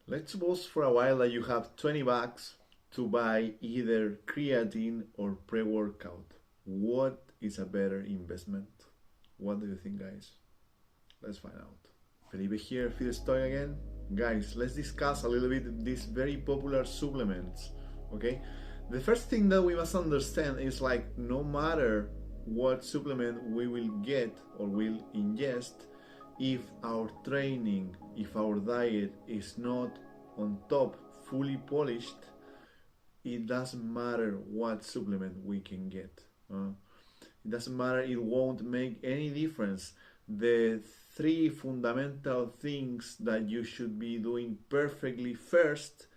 Let's suppose for a while that you have 20 bucks to buy either creatine or pre-workout. What is a better investment? What do you think, guys? Let's find out. Felipe here, Feed Story again. Guys, let's discuss a little bit these very popular supplements. Okay? The first thing that we must understand is like no matter what supplement we will get or will ingest, if our training, if our diet is not on top, fully polished, it doesn't matter what supplement we can get. It doesn't matter, it won't make any difference. The three fundamental things that you should be doing perfectly first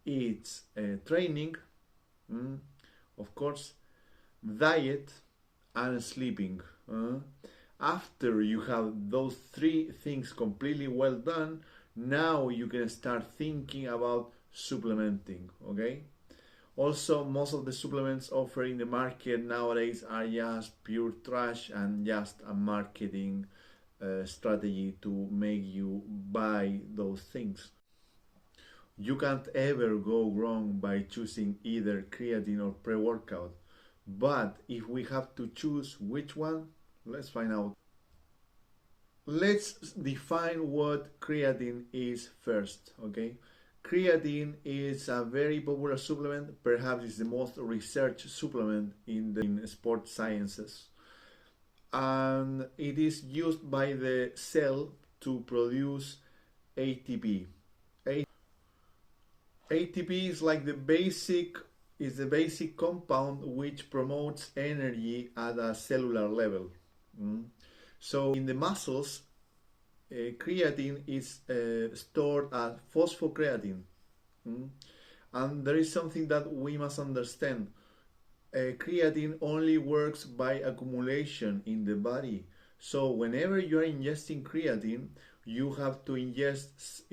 it's training, of course, diet, and sleeping. After you have those three things completely well done, now you can start thinking about supplementing. Okay. Also, most of the supplements offered in the market nowadays are just pure trash and just a marketing strategy to make you buy those things. You can't ever go wrong by choosing either creatine or pre-workout. But if we have to choose which one, let's find out. Let's define what creatine is first, okay? Creatine is a very popular supplement, perhaps it's the most researched supplement in sports sciences. And it is used by the cell to produce ATP. ATP is like the basic compound which promotes energy at a cellular level. So in the muscles, creatine is stored as phosphocreatine. And there is something that we must understand. Creatine only works by accumulation in the body. So whenever you are ingesting creatine, you have to ingest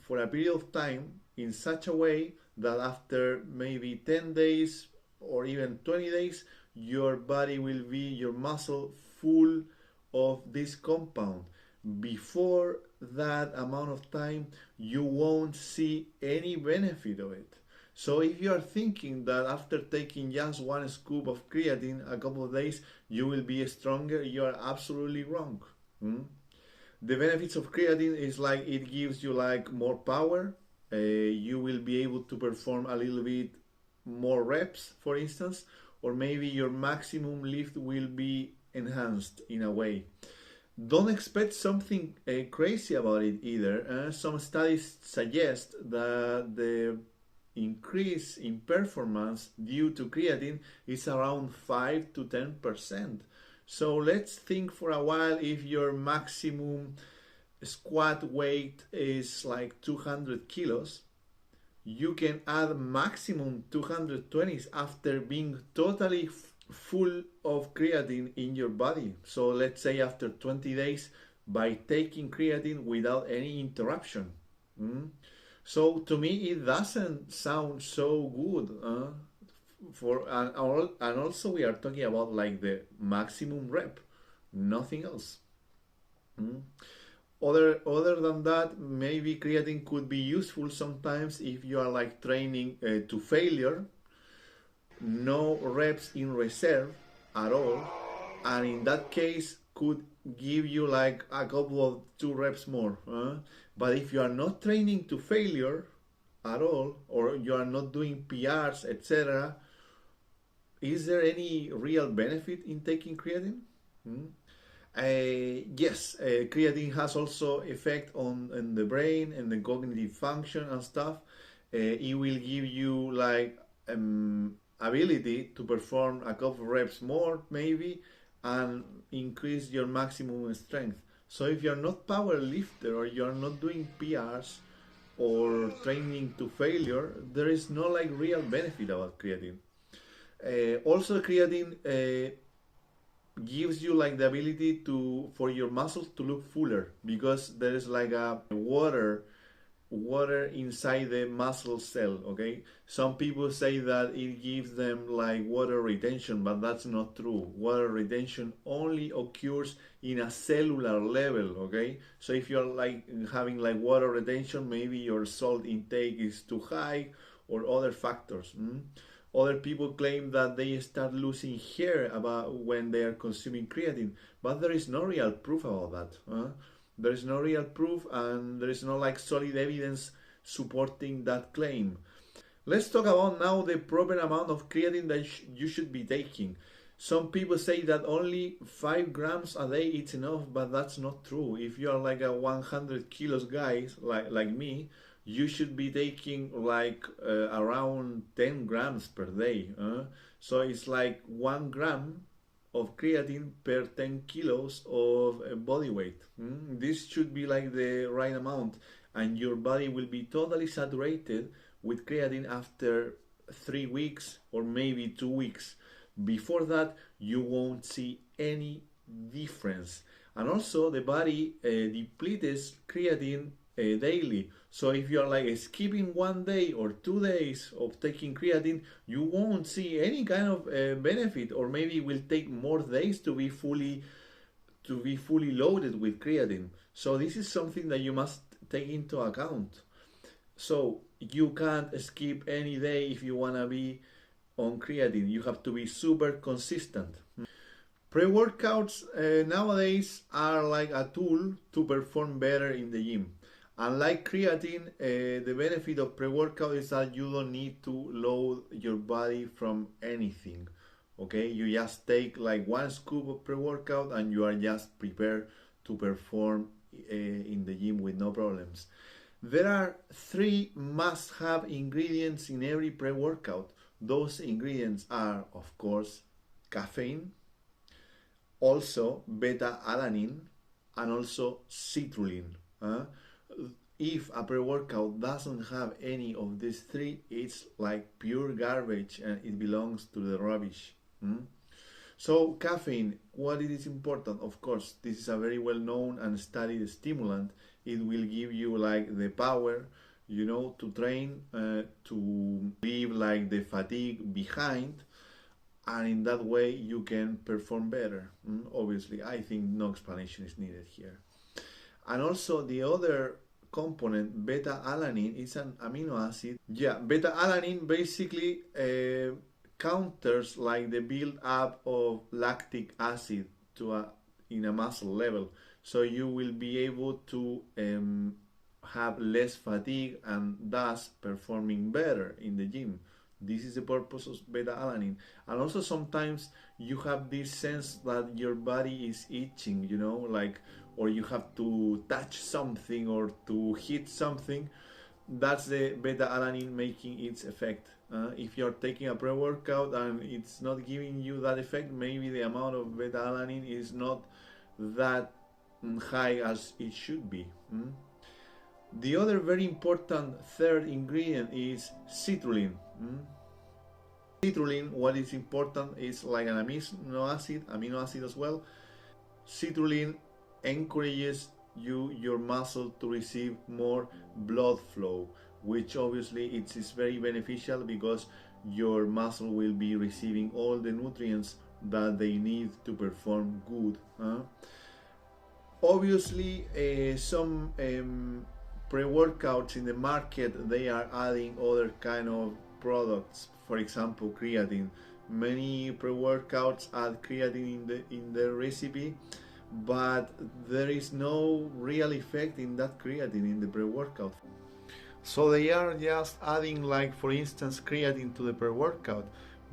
for a period of time in such a way that after maybe 10 days or even 20 days, your body will be, your muscle, full of this compound. Before that amount of time, you won't see any benefit of it. So if you are thinking that after taking just one scoop of creatine a couple of days, you will be stronger, you are absolutely wrong. The benefits of creatine is like it gives you like more power. You will be able to perform a little bit more reps, for instance, or maybe your maximum lift will be enhanced in a way. Don't expect something crazy about it either. Some studies suggest that the increase in performance due to creatine is around 5 to 10%. So let's think for a while. If your maximum squat weight is like 200 kilos, you can add maximum 220s after being totally full of creatine in your body. So let's say after 20 days by taking creatine without any interruption. So to me it doesn't sound so good. And also we are talking about like the maximum rep, nothing else. Other than that, maybe creatine could be useful sometimes if you are like training to failure, no reps in reserve at all, and in that case could give you like a couple of 2 reps more. But if you are not training to failure at all, or you are not doing PRs, etc., is there any real benefit in taking creatine? Yes, creatine has also effect on the brain and the cognitive function and stuff. It will give you like ability to perform a couple of reps more maybe and increase your maximum strength. So if you're not power lifter or you're not doing PRs or training to failure, there is no like real benefit about creatine. Also creatine gives you like the ability for your muscles to look fuller, because there is like a water water inside the muscle cell. Okay, some people say that it gives them like water retention, but that's not true. Water retention only occurs in a cellular level. Okay, so if you're like having like water retention, maybe your salt intake is too high or other factors. Other people claim that they start losing hair about when they are consuming creatine, but there is no real proof about that. There is no real proof, and there is no like solid evidence supporting that claim. Let's talk about now the proper amount of creatine that you should be taking. Some people say that only 5 grams a day is enough, but that's not true. If you are like a 100 kilos guy like me, you should be taking like around 10 grams per day. So it's like 1 gram of creatine per 10 kilos of body weight. This should be like the right amount, and your body will be totally saturated with creatine after 3 weeks or maybe 2 weeks. Before that, you won't see any difference. And also, the body depletes creatine daily. So if you are like skipping 1 day or 2 days of taking creatine, you won't see any kind of benefit, or maybe it will take more days to be fully loaded with creatine. So this is something that you must take into account. So you can't skip any day if you want to be on creatine. You have to be super consistent. Pre-workouts nowadays are like a tool to perform better in the gym. Unlike creatine, the benefit of pre-workout is that you don't need to load your body from anything. Okay, you just take like 1 scoop of pre-workout and you are just prepared to perform in the gym with no problems. There are 3 must-have ingredients in every pre-workout. Those ingredients are, of course, caffeine, also beta-alanine, and also citrulline. If a pre-workout doesn't have any of these 3, it's like pure garbage and it belongs to the rubbish. So caffeine, what it is important? Of course, this is a very well-known and studied stimulant. It will give you like the power, to train, to leave like the fatigue behind, and in that way you can perform better. Obviously, I think no explanation is needed here. And also the other component, beta-alanine, is an amino acid. Yeah, beta-alanine basically counters like the build up of lactic acid in a muscle level, so you will be able to have less fatigue and thus performing better in the gym. This is the purpose of beta-alanine. And also sometimes you have this sense that your body is itching, or you have to touch something or to hit something. That's the beta-alanine making its effect. If you're taking a pre-workout and it's not giving you that effect, maybe the amount of beta-alanine is not that high as it should be. The other very important third ingredient is citrulline. Citrulline, what is important is like an amino acid as well. Citrulline encourages your muscle to receive more blood flow, which obviously it is very beneficial because your muscle will be receiving all the nutrients that they need to perform good. Obviously, some pre-workouts in the market, they are adding other kind of products. For example, creatine. Many pre-workouts add creatine in the recipe, but there is no real effect in that creatine in the pre-workout. So they are just adding, like, for instance, creatine to the pre-workout,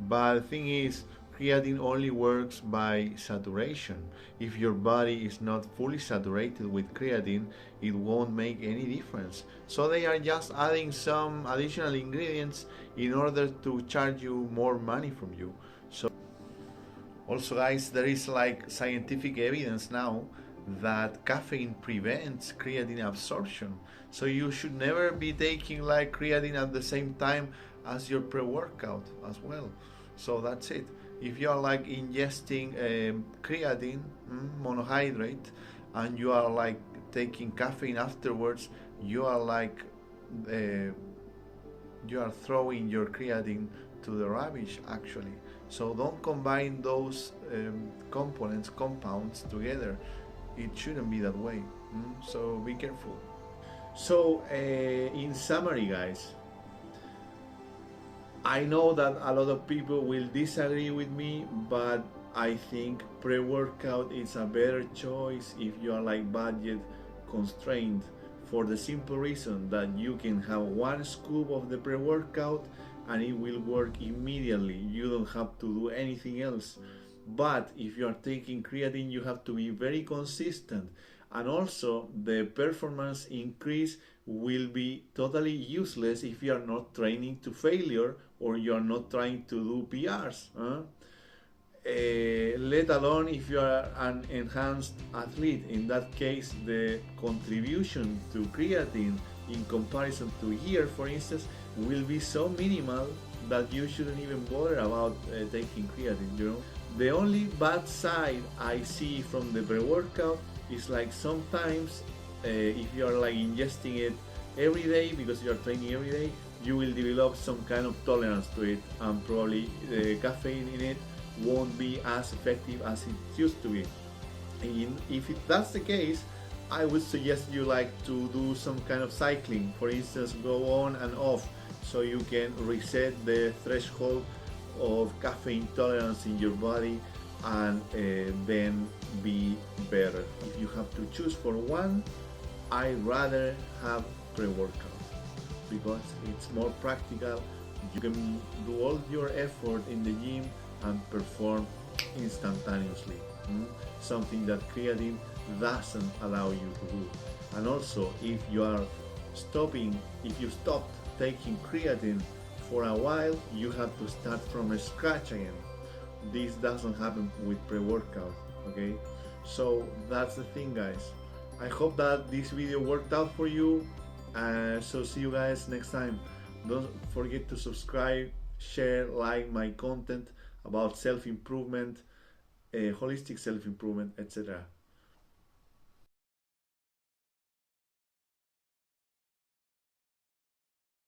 but the thing is, creatine only works by saturation. If your body is not fully saturated with creatine, it won't make any difference. So they are just adding some additional ingredients in order to charge you more money from you. So also, guys, there is like scientific evidence now that caffeine prevents creatine absorption. So you should never be taking like creatine at the same time as your pre-workout as well. So that's it. If you are like ingesting creatine monohydrate and you are like taking caffeine afterwards, you are like you are throwing your creatine to the rubbish actually. So don't combine those compounds together. It shouldn't be that way. So be careful. So in summary, guys, I know that a lot of people will disagree with me, but I think pre-workout is a better choice if you are like budget constrained, for the simple reason that you can have one scoop of the pre-workout and it will work immediately. You don't have to do anything else. But if you are taking creatine, you have to be very consistent, and also the performance increase will be totally useless if you are not training to failure or you are not trying to do PRs. Let alone if you are an enhanced athlete. In that case, the contribution to creatine in comparison to here, for instance, will be so minimal that you shouldn't even bother about taking creatine, you know. The only bad side I see from the pre-workout is like sometimes if you are like ingesting it every day because you are training every day, you will develop some kind of tolerance to it, and probably the caffeine in it won't be as effective as it used to be. And if that's the case, I would suggest you like to do some kind of cycling. For instance, go on and off so you can reset the threshold of caffeine tolerance in your body, and then be better. If you have to choose for one, I'd rather have pre-workout because it's more practical. You can do all your effort in the gym and perform instantaneously, something that creatine doesn't allow you to do. And also, if you stopped taking creatine for a while, you have to start from scratch again. This doesn't happen with pre-workout, okay? So that's the thing, guys. I hope that this video worked out for you. So see you guys next time. Don't forget to subscribe, share, like my content about self-improvement, holistic self-improvement, etc.